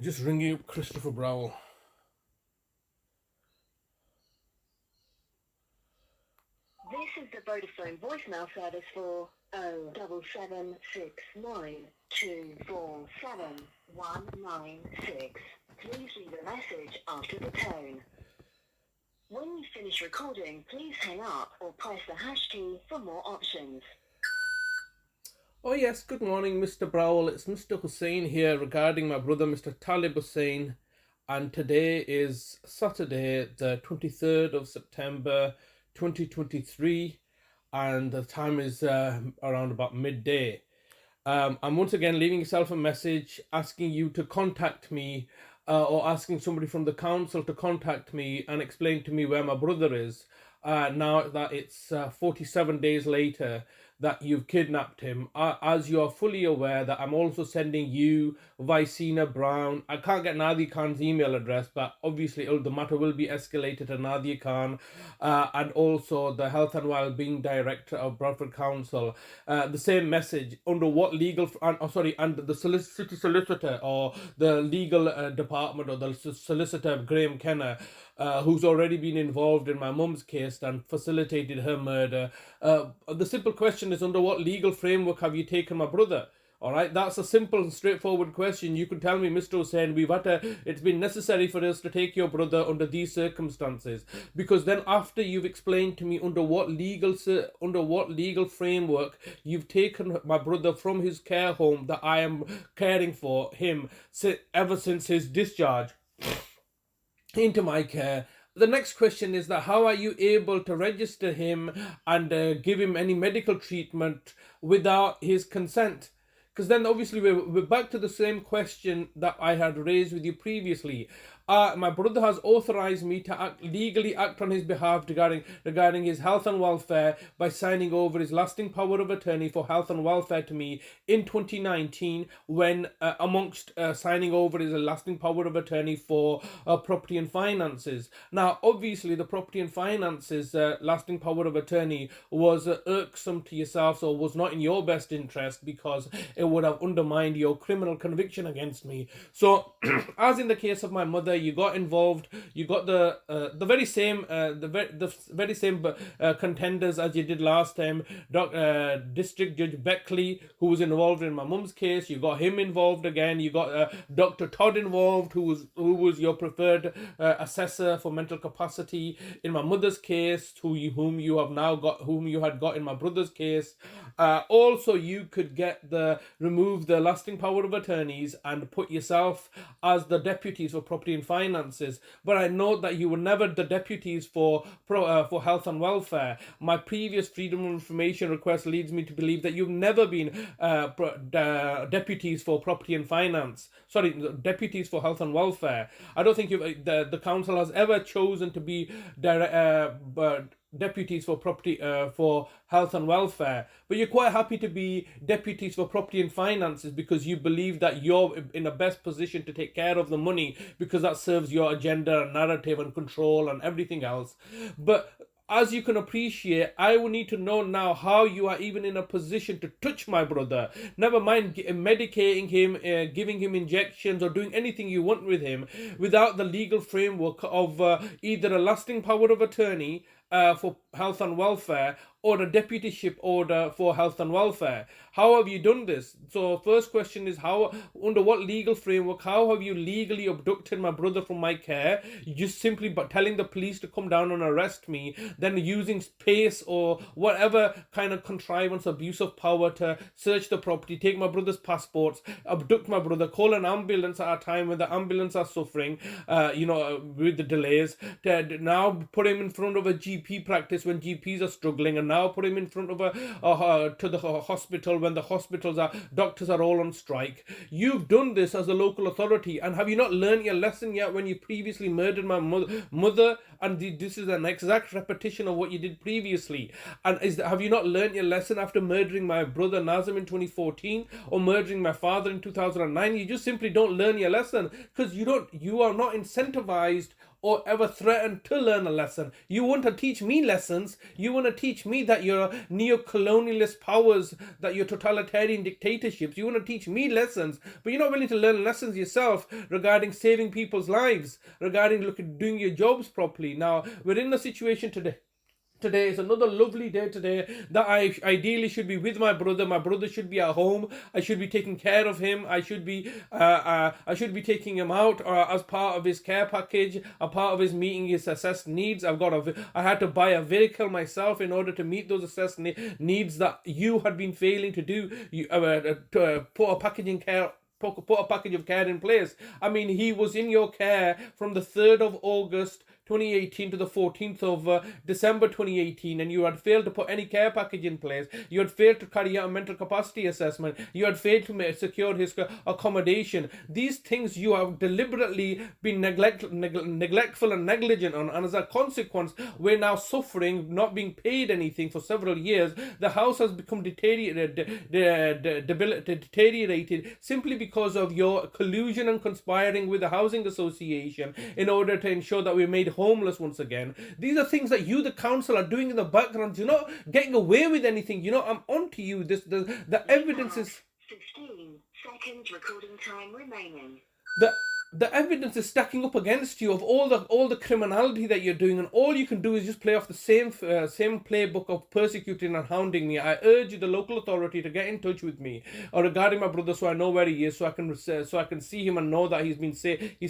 Just ringing up Christopher Browell. This is the Vodafone voicemail service for 07762471996. Please leave a message after the tone. When you finish recording, please hang up or press the hash key for more options. Oh yes, good morning Mr. Browell. It's Mr. Hussain here regarding my brother Mr. Talib Hussain, and today is Saturday the 23rd of September 2023 and the time is around about midday. I'm once again leaving yourself a message asking you to contact me or asking somebody from the council to contact me and explain to me where my brother is. Now that it's 47 days later that you've kidnapped him, as you are fully aware that I'm also sending you, Vicina Brown. I can't get Nadia Khan's email address, but obviously the matter will be escalated to Nadia Khan and also the Health and Wellbeing Director of Bradford Council. The same message under what legal, and the city solicitor or the legal department or the solicitor Graham Kenner, who's already been involved in my mum's case and facilitated her murder. The simple question is, under what legal framework have you taken my brother? All right, that's a simple and straightforward question. You can tell me, Mr. Hussain, it's been necessary for us to take your brother under these circumstances, because then after you've explained to me under what legal framework you've taken my brother from his care home that I am caring for him ever since his discharge into my care. The next question is that how are you able to register him and give him any medical treatment without his consent? Because then obviously we're back to the same question that I had raised with you previously. My brother has authorized me to legally act on his behalf regarding his health and welfare by signing over his lasting power of attorney for health and welfare to me in 2019, when amongst signing over his lasting power of attorney for property and finances. Now, obviously, the property and finances lasting power of attorney was irksome to yourself, so was not in your best interest because it would have undermined your criminal conviction against me. So, as in the case of my mother, you got involved. You got the very same contenders as you did last time. District Judge Beckley, who was involved in my mum's case. You got him involved again. You got Dr. Todd involved, who was your preferred assessor for mental capacity in my mother's case, whom you had got in my brother's case. Also, you could remove the lasting power of attorneys and put yourself as the deputies for property and finances. But I note that you were never the deputies for health and welfare. My previous freedom of information request leads me to believe that you've never been deputies for property and finance. Sorry, deputies for health and welfare. I don't think the council has ever chosen to be deputies for property for health and welfare, but you're quite happy to be deputies for property and finances because you believe that you're in the best position to take care of the money because that serves your agenda and narrative and control and everything else. But as you can appreciate, I will need to know now how you are even in a position to touch my brother. Never mind medicating him, giving him injections, or doing anything you want with him without the legal framework of either a lasting power of attorney for health and welfare or a deputyship order for health and welfare. How have you done this? So first question is, under what legal framework, how have you legally abducted my brother from my care? You just simply telling the police to come down and arrest me, then using PACE or whatever kind of contrivance, abuse of power to search the property, take my brother's passports, abduct my brother, call an ambulance at a time when the ambulance are suffering, with the delays, to now put him in front of a GP practice when GPs are struggling, and now put him in front of to the hospital when the doctors are all on strike. You've done this as a local authority, and have you not learned your lesson yet when you previously murdered my mother? And this is an exact repetition of what you did previously. And have you not learned your lesson after murdering my brother Nazim in 2014 or murdering my father in 2009? You just simply don't learn your lesson because you are not incentivized or ever threaten to learn a lesson. You want to teach me lessons. You want to teach me that you're neo-colonialist powers, that you're totalitarian dictatorships. You want to teach me lessons, but you're not willing to learn lessons yourself regarding saving people's lives, regarding doing your jobs properly. Now, we're in a situation today. Today is another lovely day today that I ideally should be with my brother. My brother should be at home. I should be taking care of him. I should be taking him out as part of his care package, a part of his meeting his assessed needs. I had to buy a vehicle myself in order to meet those assessed needs that you had been failing to do. Put a package of care in place. I mean, he was in your care from the 3rd of August 2018 to the 14th of December 2018, and you had failed to put any care package in place. You had failed to carry out a mental capacity assessment. You had failed to secure his accommodation. These things you have deliberately been neglectful and negligent on, and as a consequence, we're now suffering, not being paid anything for several years. The house has become deteriorated simply because of your collusion and conspiring with the housing association in order to ensure that we're made homeless once again. These are things that you, the council, are doing in the background. You're not getting away with anything. You know, I'm on to you. The evidence is 15 seconds recording time remaining. The evidence is stacking up against you of all the criminality that you're doing, and all you can do is just play off the same playbook of persecuting and hounding me. I urge the local authority to get in touch with me regarding my brother, so I know where he is, so I can see him and know that he's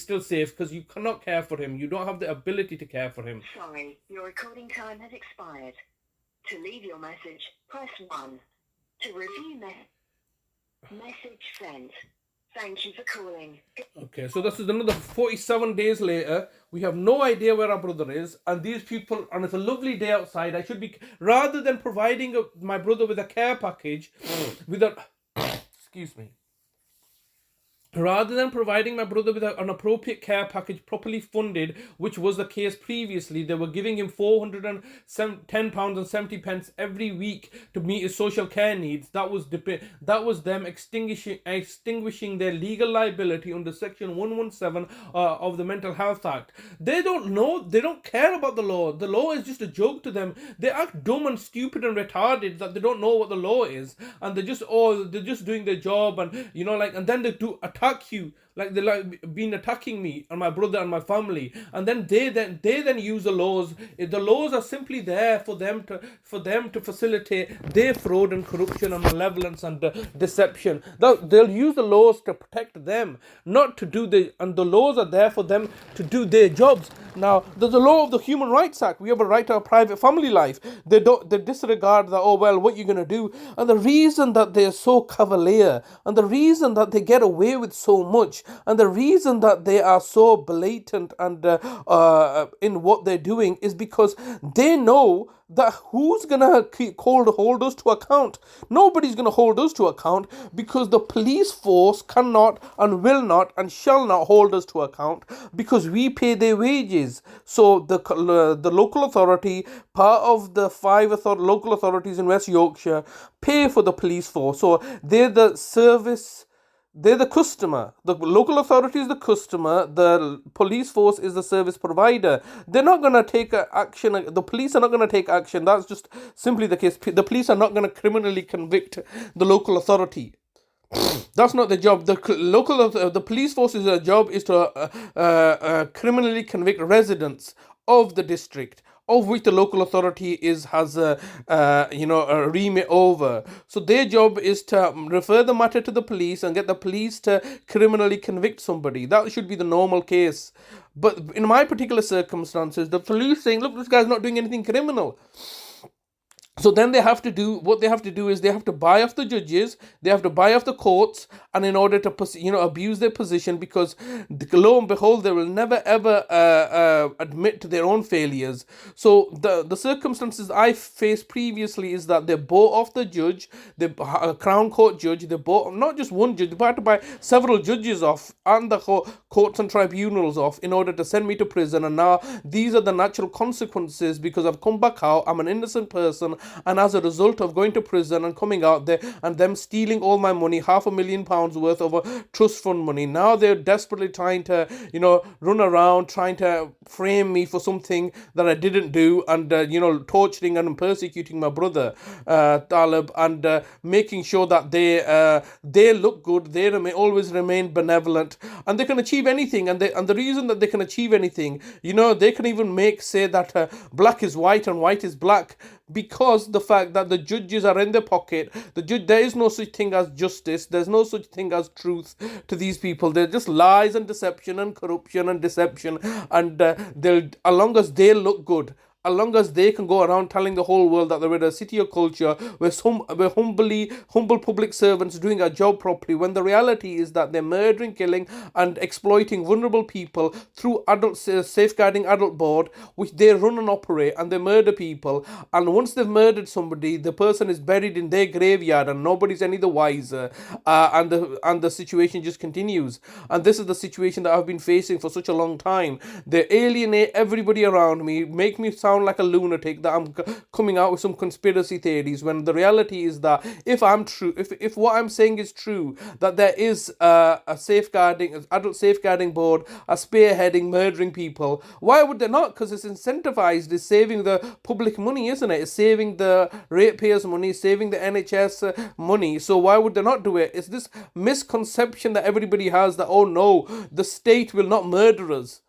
still safe, because you cannot care for him. You don't have the ability to care for him. Sorry, your recording time has expired. To leave your message, press 1. To review message sent. Thank you for calling. Okay, so this is another 47 days later. We have no idea where our brother is, and these people, and it's a lovely day outside. I should be, rather than providing my brother with a care package, excuse me. Rather than providing my brother with an appropriate care package properly funded, which was the case previously, they were giving him £410.70 every week to meet his social care needs. That was them extinguishing their legal liability under Section 117 of the Mental Health Act. They don't know, they don't care about the law. The law is just a joke to them. They act dumb and stupid and retarded that they don't know what the law is, and they're just doing their job, and and then they do attack you, like they're been attacking me and my brother and my family, and then they use the laws. The laws are simply there for them to facilitate their fraud and corruption and malevolence and deception. They'll use the laws to protect them, not to do and the laws are there for them to do their jobs. Now, there's a law of the Human Rights Act. We have a right to a private family life. They disregard that. Oh well, what you gonna do? And the reason that they're so cavalier, and the reason that they get away with so much, and the reason that they are so blatant and in what they're doing is because they know that who's gonna hold us to account? Nobody's gonna hold us to account, because the police force cannot and will not and shall not hold us to account, because we pay their wages. So the local authority, part of the 5 local authorities in West Yorkshire, pay for the police force. So they're the service. They're the customer. The local authority is the customer. The police force is the service provider. They're not going to take action. The police are not going to take action. That's just simply the case. The police are not going to criminally convict the local authority. That's not their job. The police force's job is to criminally convict residents of the district, of which the local authority has a remit over. So their job is to refer the matter to the police and get the police to criminally convict somebody. That should be the normal case. But in my particular circumstances, the police saying, look, this guy's not doing anything criminal. So then they have to do buy off the judges, they have to buy off the courts, and in order to abuse their position, because lo and behold, they will never ever admit to their own failures. So the circumstances I faced previously is that they bought off the judge, the Crown Court judge. They bought not just one judge, they had to buy several judges off and the courts and tribunals off in order to send me to prison. And now these are the natural consequences, because I've come back out. I'm an innocent person. and as a result of going to prison and coming out there and them stealing all my money, £500,000 worth of trust fund money, now they're desperately trying to, run around trying to frame me for something that I didn't do, and torturing and persecuting my brother Talib, and making sure that they look good, they always remain benevolent, and they can achieve anything. And the reason that they can achieve anything, they can even say that black is white and white is black, because the fact that the judges are in their pocket. There is no such thing as justice. There's no such thing as truth to these people. They're just lies and deception and corruption and deception. And they'll, as long as they look good, as long as they can go around telling the whole world that they're in a city of culture where humble public servants doing a job properly, when the reality is that they're murdering, killing, and exploiting vulnerable people through safeguarding adult board, which they run and operate, and they murder people. And once they've murdered somebody, the person is buried in their graveyard, and nobody's any the wiser. And the situation just continues. And this is the situation that I've been facing for such a long time. They alienate everybody around me, make me sound like a lunatic, that I'm coming out with some conspiracy theories, when the reality is that if what I'm saying is true, that there is a adult safeguarding board, a spearheading murdering people, why would they not? Because it's incentivized, it's saving the public money, isn't it? It's saving the ratepayers' money, saving the NHS money. So why would they not do it? It's this misconception that everybody has that, oh no, the state will not murder us.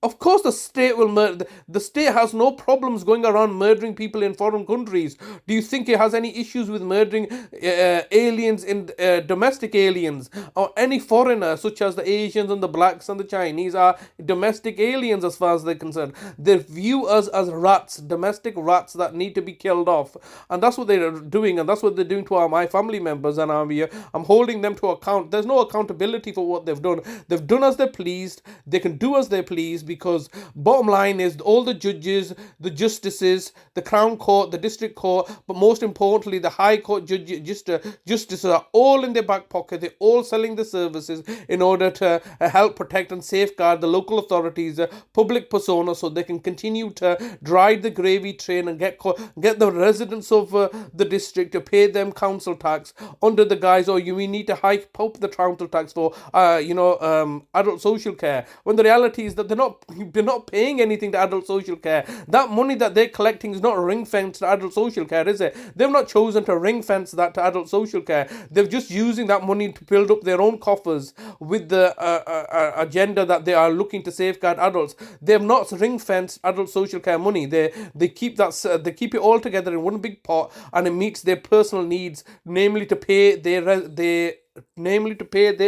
Of course the state will murder. The state has no problems going around murdering people in foreign countries. Do you think it has any issues with murdering aliens, in domestic aliens, or any foreigner, such as the Asians and the blacks and the Chinese are domestic aliens as far as they're concerned? They view us as rats, domestic rats that need to be killed off. And that's what they're doing, and that's what they're doing to my family members, and I'm holding them to account. There's no accountability for what they've done. They've done as they're pleased. They can do as they please, because bottom line is all the judges, the justices, the Crown Court, the District Court, but most importantly the High Court justices are all in their back pocket. They're all selling the services in order to help protect and safeguard the local authorities' public persona, so they can continue to drive the gravy train and get the residents of the district to pay them council tax under the guise, we need to hike up the council tax for adult social care, when the reality is that they're not paying anything to adult social care. That money that they're collecting is not ring-fenced to adult social care, is it? They've not chosen to ring-fence that to adult social care. They're just using that money to build up their own coffers with the agenda that they are looking to safeguard adults. They've not ring-fenced adult social care money. They keep it all together in one big pot, and it meets their personal needs, namely to pay their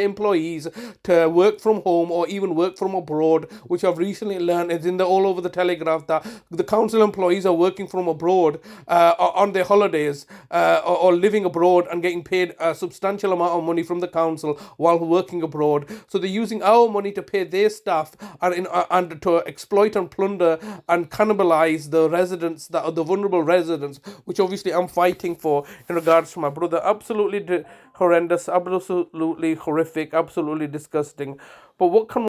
employees to work from home or even work from abroad, which I've recently learned is all over the Telegraph, that the council employees are working from abroad on their holidays, or living abroad and getting paid a substantial amount of money from the council while working abroad. So they're using our money to pay their staff and to exploit and plunder and cannibalize the residents, the vulnerable residents, which obviously I'm fighting for in regards to my brother. Absolutely horrendous, absolutely horrific, absolutely disgusting. But what can